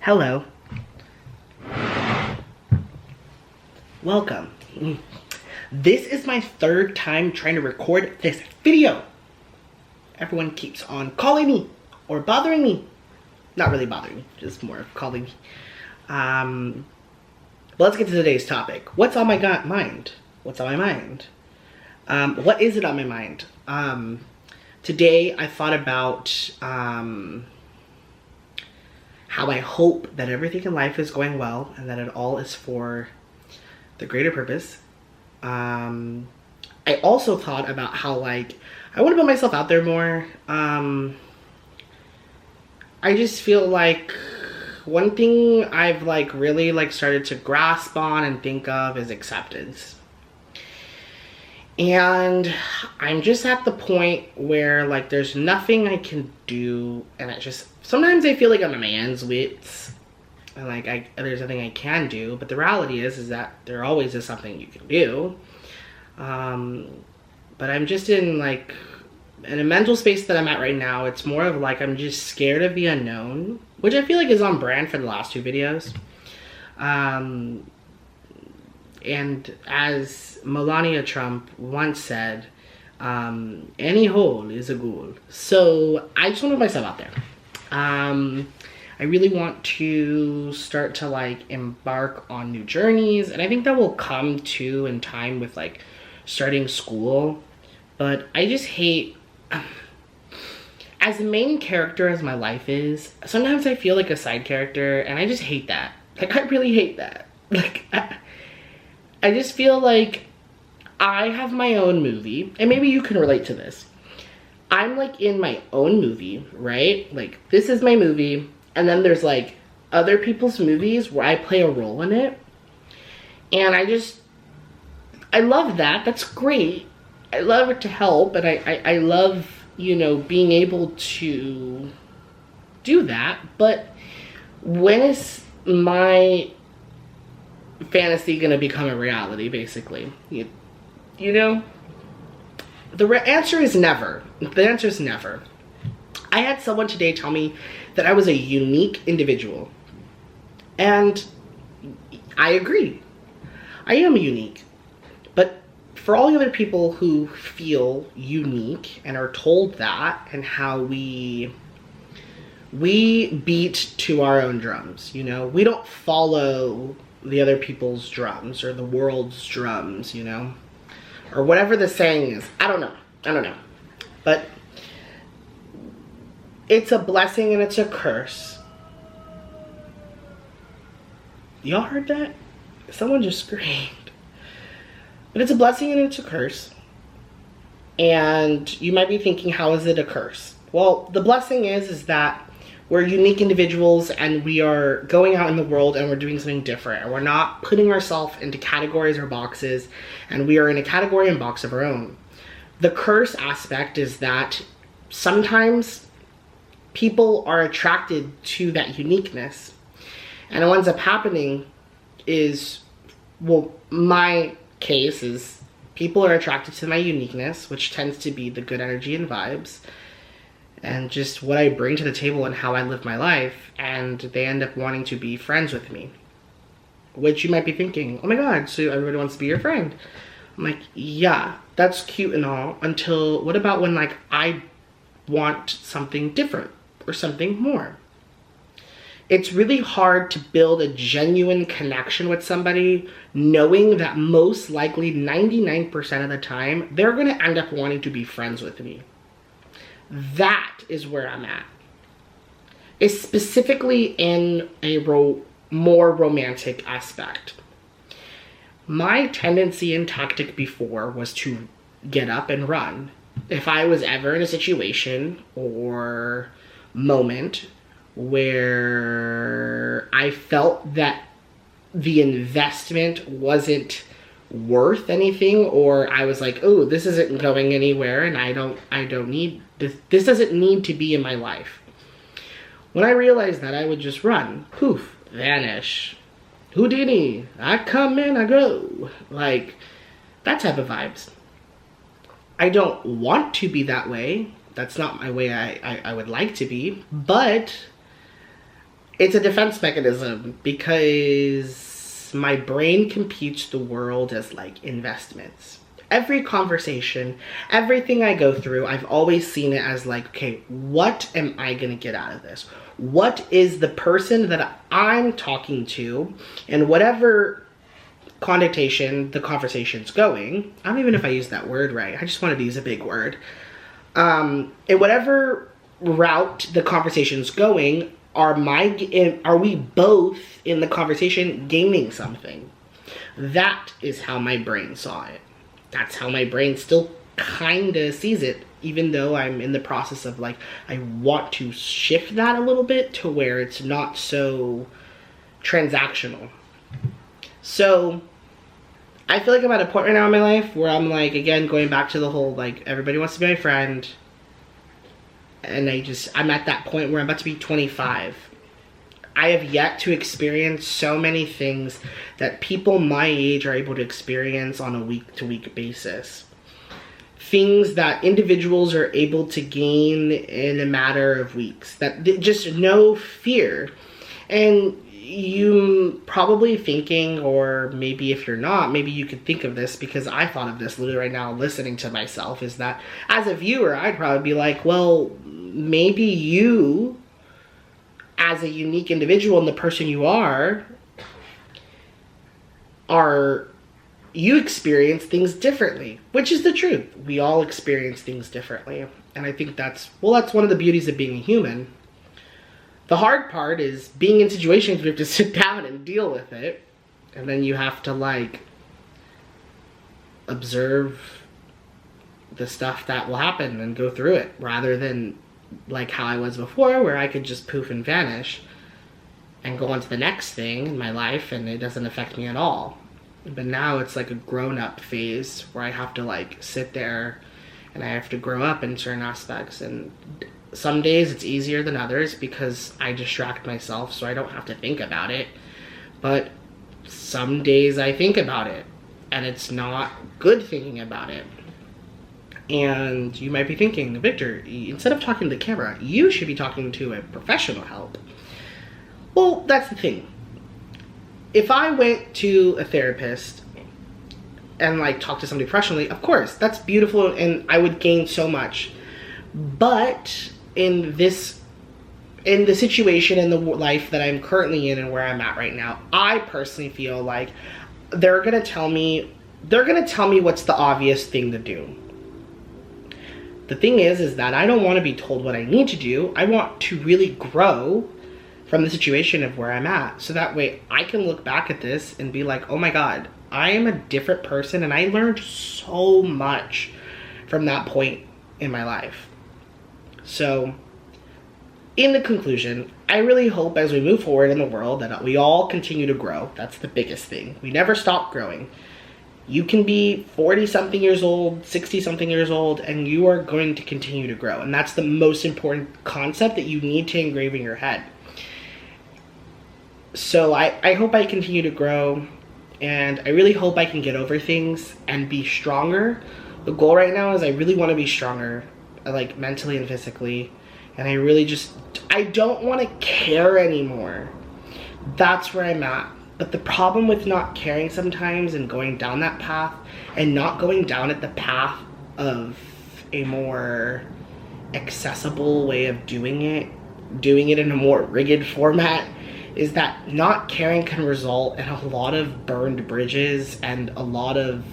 Hello. Welcome. This is my third time trying to record this video. Everyone keeps on calling me or bothering me. Not really bothering me, just more calling me. But let's get to today's topic. What's on my mind? What's on my mind? What is it on my mind? Today I thought about how I hope that everything in life is going well and that it all is for the greater purpose. I also thought about how, like, I want to put myself out there more. I just feel like one thing I've really started to grasp on and think of is acceptance. And I'm just at the point where there's nothing I can do, and sometimes I feel like I'm a man's wits, and there's nothing I can do, but the reality is that there always is something you can do. But I'm just in a mental space that I'm at right now. It's more of I'm just scared of the unknown, which I feel like is on brand for the last two videos. And as Melania Trump once said, any hole is a goal. So I just want to put myself out there. I really want to start to embark on new journeys, and I think that will come too in time with starting school. But I just hate, as the main character as my life is, sometimes I feel like a side character, and I just hate that. I really hate that. I just feel like I have my own movie, and maybe you can relate to this. I'm in my own movie, right? This is my movie, and then there's other people's movies where I play a role in it. And I love that. That's great. I love it to help, and I love, being able to do that. But when is my fantasy gonna become a reality, basically? The answer is never. The answer is never. I had someone today tell me that I was a unique individual. And I agree. I am unique. But for all the other people who feel unique and are told that, and how we beat to our own drums, we don't follow the other people's drums or the world's drums, or whatever the saying is. I don't know. But it's a blessing and it's a curse. Y'all heard that? Someone just screamed. But it's a blessing and it's a curse. And you might be thinking, how is it a curse? Well, the blessing is that we're unique individuals, and we are going out in the world and we're doing something different, and we're not putting ourselves into categories or boxes, and we are in a category and box of our own. The curse aspect is that sometimes people are attracted to that uniqueness, and what ends up happening is, well, my case is people are attracted to my uniqueness, which tends to be the good energy and vibes, and just what I bring to the table and how I live my life, and they end up wanting to be friends with me. Which you might be thinking, oh my god, so everybody wants to be your friend. I'm like, yeah, that's cute and all, until what about when I want something different or something more? It's really hard to build a genuine connection with somebody knowing that most likely 99% of the time they're going to end up wanting to be friends with me. That is where I'm at. It's specifically in a more romantic aspect. My tendency and tactic before was to get up and run. If I was ever in a situation or moment where I felt that the investment wasn't worth anything, or I was like, oh, this isn't going anywhere, and I don't need this doesn't need to be in my life. When I realized that, I would just run, poof, vanish, Houdini, I come in, I go, that type of vibes. I don't want to be that way. That's not my way I would like to be, but It's a defense mechanism because my brain computes the world as like investments. Every conversation, everything I go through, I've always seen it as like, okay, what am I gonna get out of this? What is the person that I'm talking to, and whatever connotation the conversation's going, I don't even know if I use that word right, I just wanted to use a big word. In whatever route the conversation's going, are we both in the conversation gaining something? That is how my brain saw it. That's how my brain still kind of sees it, even though I'm in the process of like, I want to shift that a little bit to where it's not so transactional. So I feel like I'm at a point right now in my life where I'm like, again, going back to the whole like, everybody wants to be my friend. And I'm at that point where I'm about to be 25. I have yet to experience so many things that people my age are able to experience on a week-to-week basis. Things that individuals are able to gain in a matter of weeks. That just no fear. And you probably thinking, or maybe if you're not, maybe you could think of this, because I thought of this literally right now listening to myself, is that as a viewer, I'd probably be like, well, maybe you, as a unique individual and the person you are, you experience things differently, which is the truth. We all experience things differently. And I think that's one of the beauties of being a human. The hard part is being in situations where you have to sit down and deal with it. And then you have to like observe the stuff that will happen and go through it, rather than like how I was before, where I could just poof and vanish and go on to the next thing in my life and it doesn't affect me at all. But now it's like a grown-up phase where I have to like sit there and I have to grow up in certain aspects. And some days it's easier than others because I distract myself so I don't have to think about it. But some days I think about it and it's not good thinking about it. And you might be thinking, Victor, instead of talking to the camera, you should be talking to a professional help. Well, that's the thing. If I went to a therapist and like talked to somebody professionally, of course, that's beautiful and I would gain so much. But in the situation in the life that I'm currently in and where I'm at right now, I personally feel like they're gonna tell me what's the obvious thing to do. The thing is that I don't want to be told what I need to do. I want to really grow from the situation of where I'm at. So that way I can look back at this and be like, oh my God, I am a different person and I learned so much from that point in my life. So in the conclusion, I really hope as we move forward in the world that we all continue to grow. That's the biggest thing. We never stop growing. You can be 40-something years old, 60-something years old, and you are going to continue to grow. And that's the most important concept that you need to engrave in your head. So I hope I continue to grow, and I really hope I can get over things and be stronger. The goal right now is I really want to be stronger, like mentally and physically. And I don't want to care anymore. That's where I'm at. But the problem with not caring sometimes and going down that path and not going down at the path of a more accessible way of doing it in a more rigid format, is that not caring can result in a lot of burned bridges and a lot of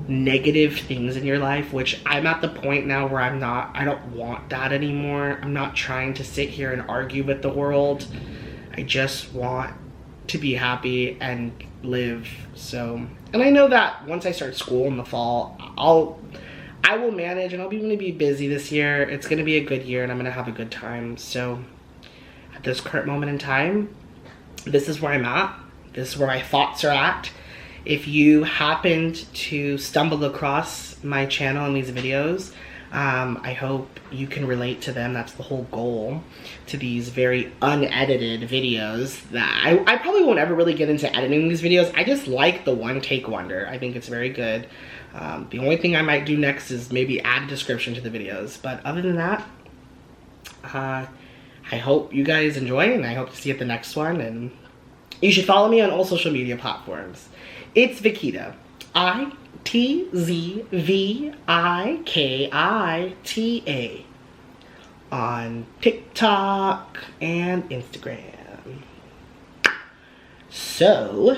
negative things in your life, which I'm at the point now where I don't want that anymore. I'm not trying to sit here and argue with the world. I just want to be happy and live. So, and I know that once I start school in the fall, I will manage, and I'll be going to be busy this year. It's going to be a good year and I'm going to have a good time. So at this current moment in time, this is where I'm at. This is where my thoughts are at. If you happened to stumble across my channel and these videos, I hope you can relate to them. That's the whole goal, to these very unedited videos that I probably won't ever really get into editing these videos. I just like the one take wonder. I think it's very good. The only thing I might do next is maybe add a description to the videos. But other than that, I hope you guys enjoy, and I hope to see you at the next one. And you should follow me on all social media platforms. It's Vikita. ITZVIKITA on TikTok and Instagram. So,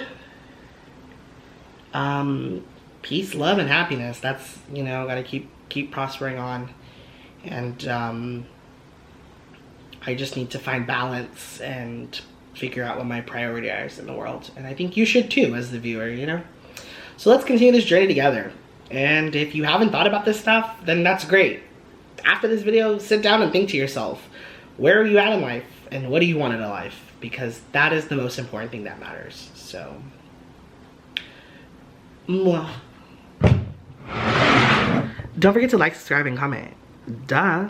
peace, love, and happiness. That's, you know, gotta keep prospering on. And I just need to find balance and figure out what my priority is in the world. And I think you should too, as the viewer, you know? So let's continue this journey together. And if you haven't thought about this stuff, then that's great. After this video, sit down and think to yourself, where are you at in life? And what do you want in a life? Because that is the most important thing that matters. So, mwah. Don't forget to like, subscribe, and comment. Duh.